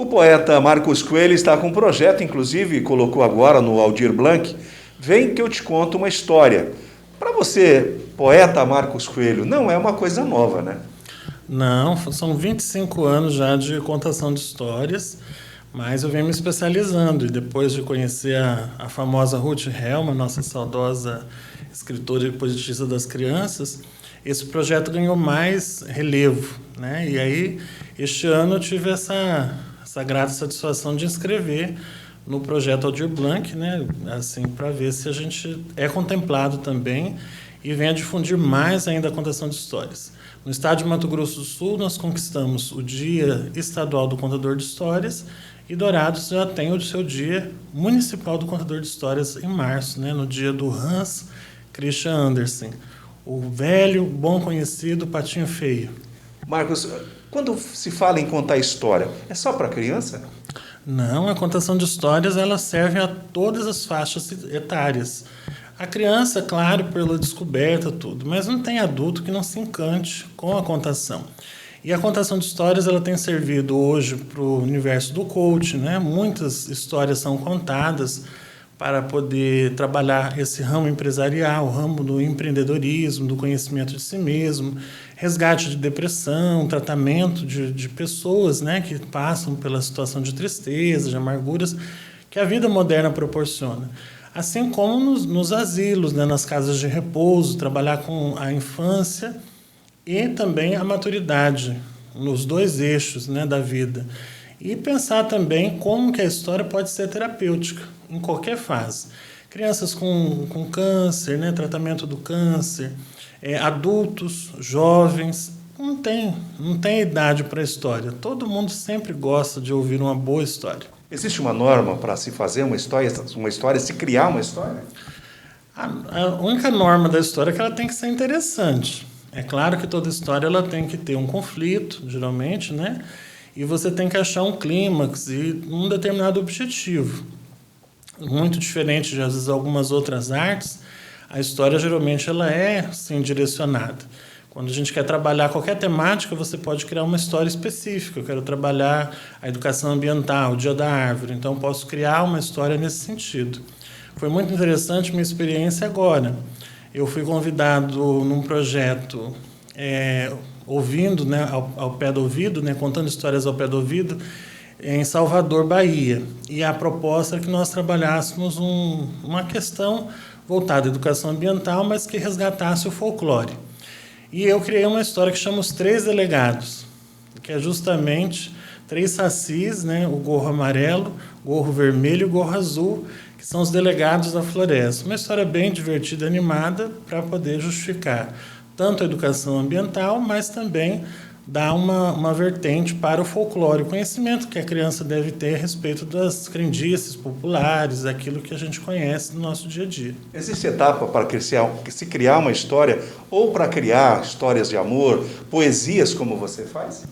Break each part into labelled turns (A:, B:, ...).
A: poeta Marcos Coelho está com um projeto, inclusive colocou agora no Aldir Blanc, Vem que eu te conto uma história. Para você, poeta Marcos Coelho, não é uma coisa nova, né?
B: Não, são 25 anos já de contação de histórias, mas eu venho me especializando. E depois de conhecer a famosa Ruth Helma, nossa saudosa escritora e poetisa das crianças, esse projeto ganhou mais relevo, né? E aí, este ano eu tive essa grata satisfação de inscrever no projeto Aldir Blanc, né? Assim, para ver se a gente é contemplado também e vem a difundir mais ainda a contação de histórias. No estado de Mato Grosso do Sul, nós conquistamos o Dia Estadual do Contador de Histórias e Dourados já tem o seu Dia Municipal do Contador de Histórias em março, né? No dia do Hans Christian Andersen, o velho, bom conhecido Patinho Feio.
A: Marcos, quando se fala em contar história, é só para criança?
B: Não, a contação de histórias ela serve a todas as faixas etárias. A criança, claro, pela descoberta, tudo, mas não tem adulto que não se encante com a contação. E a contação de histórias ela tem servido hoje para o universo do coaching, né? Muitas histórias são contadas para poder trabalhar esse ramo empresarial, o ramo do empreendedorismo, do conhecimento de si mesmo, resgate de depressão, tratamento de pessoas, né, que passam pela situação de tristeza, de amarguras, que a vida moderna proporciona. Assim como nos asilos, né, nas casas de repouso, trabalhar com a infância e também a maturidade, nos dois eixos, né, da vida. E pensar também como que a história pode ser terapêutica, em qualquer fase. Crianças com câncer, né, tratamento do câncer, adultos, jovens, não tem idade para a história. Todo mundo sempre gosta de ouvir uma boa história.
A: Existe uma norma para se fazer uma história, se criar uma história?
B: A única norma da história é que ela tem que ser interessante. É claro que toda história ela tem que ter um conflito, geralmente, né? E você tem que achar um clímax e um determinado objetivo. Muito diferente de, às vezes, algumas outras artes, a história, geralmente, ela é, sim, direcionada. Quando a gente quer trabalhar qualquer temática, você pode criar uma história específica. Eu quero trabalhar a educação ambiental, o Dia da Árvore, então posso criar uma história nesse sentido. Foi muito interessante minha experiência agora. Eu fui convidado num projeto... ouvindo, né, ao pé do ouvido, né, contando histórias ao pé do ouvido, em Salvador, Bahia. E a proposta é que nós trabalhássemos uma questão voltada à educação ambiental, mas que resgatasse o folclore. E eu criei uma história que chama Os Três Delegados, que é justamente 3 sacis, né, o gorro amarelo, o gorro vermelho e o gorro azul, que são os delegados da floresta. Uma história bem divertida, animada, para poder justificar tanto a educação ambiental, mas também dá uma vertente para o folclore, o conhecimento que a criança deve ter a respeito das crendices populares, aquilo que a gente conhece no nosso dia a dia.
A: Existe etapa para se criar uma história ou para criar histórias de amor, poesias como você faz?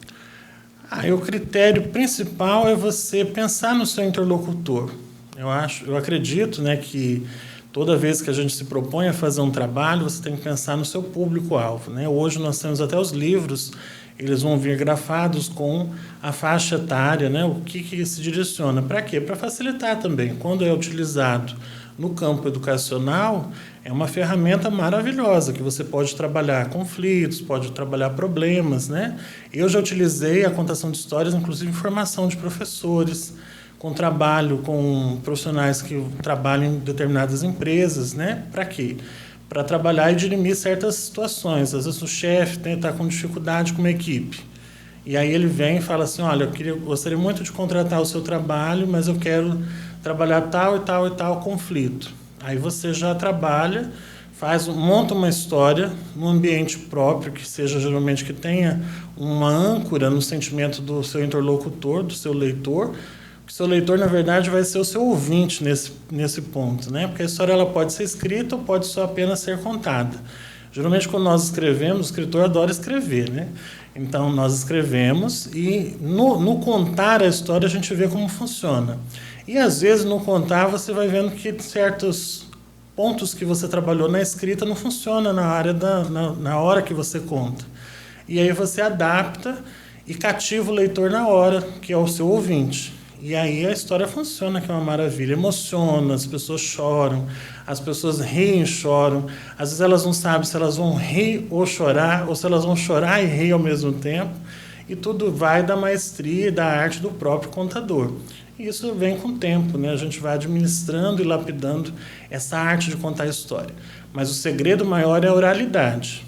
B: O critério principal é você pensar no seu interlocutor. Eu acredito, né, que toda vez que a gente se propõe a fazer um trabalho, você tem que pensar no seu público-alvo, né? Hoje nós temos até os livros, eles vão vir grafados com a faixa etária, né? O que se direciona. Para quê? Para facilitar também. Quando é utilizado no campo educacional, é uma ferramenta maravilhosa, que você pode trabalhar conflitos, pode trabalhar problemas, né? Eu já utilizei a contação de histórias, inclusive em formação de professores, com trabalho com profissionais que trabalham em determinadas empresas, né? Para quê? Para trabalhar e dirimir certas situações. Às vezes o chefe está com dificuldade com uma equipe. E aí ele vem e fala assim, olha, gostaria muito de contratar o seu trabalho, mas eu quero trabalhar tal e tal e tal conflito. Aí você já trabalha, monta uma história num ambiente próprio, que seja geralmente que tenha uma âncora no sentimento do seu interlocutor, do seu leitor. O seu leitor, na verdade, vai ser o seu ouvinte nesse ponto, né? Porque a história ela pode ser escrita ou pode só apenas ser contada. Geralmente, quando nós escrevemos, o escritor adora escrever, né? Então, nós escrevemos e no contar a história a gente vê como funciona. E, às vezes, no contar você vai vendo que certos pontos que você trabalhou na escrita não funcionam na hora que você conta. E aí você adapta e cativa o leitor na hora, que é o seu ouvinte. E aí a história funciona, que é uma maravilha. Emociona, as pessoas choram, as pessoas riem e choram. Às vezes elas não sabem se elas vão rir ou chorar, ou se elas vão chorar e rir ao mesmo tempo. E tudo vai da maestria e da arte do próprio contador. E isso vem com o tempo, né? A gente vai administrando e lapidando essa arte de contar a história. Mas o segredo maior é a oralidade.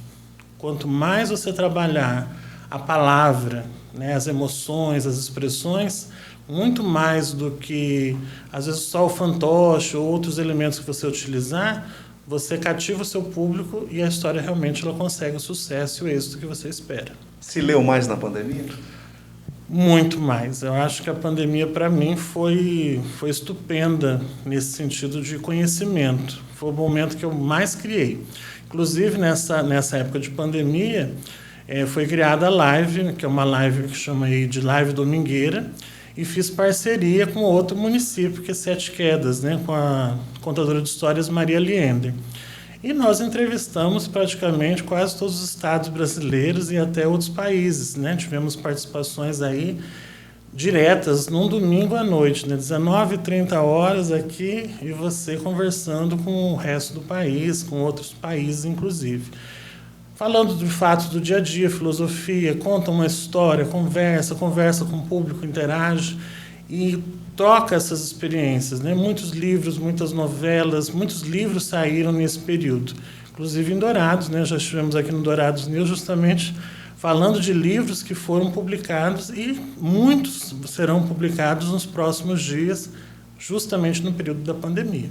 B: Quanto mais você trabalhar a palavra, né, as emoções, as expressões, muito mais do que, às vezes, só o fantoche ou outros elementos que você utilizar, você cativa o seu público e a história realmente ela consegue o sucesso e o êxito que você espera.
A: Se leu mais na pandemia?
B: Muito mais. Eu acho que a pandemia, para mim, foi estupenda nesse sentido de conhecimento. Foi o momento que eu mais criei. Inclusive, nessa época de pandemia, foi criada a live, que é uma live que chama aí de Live Domingueira, e fiz parceria com outro município, que é Sete Quedas, né, com a contadora de histórias Maria Liender. E nós entrevistamos praticamente quase todos os estados brasileiros e até outros países, né? Tivemos participações aí diretas num domingo à noite, né? 19h30 aqui, e você conversando com o resto do país, com outros países inclusive. Falando de fatos do dia a dia, filosofia, conta uma história, conversa com o público, interage e troca essas experiências, né? Muitos livros, muitas novelas, muitos livros saíram nesse período, inclusive em Dourados, né? Já estivemos aqui no Dourados News justamente falando de livros que foram publicados e muitos serão publicados nos próximos dias, justamente no período da pandemia.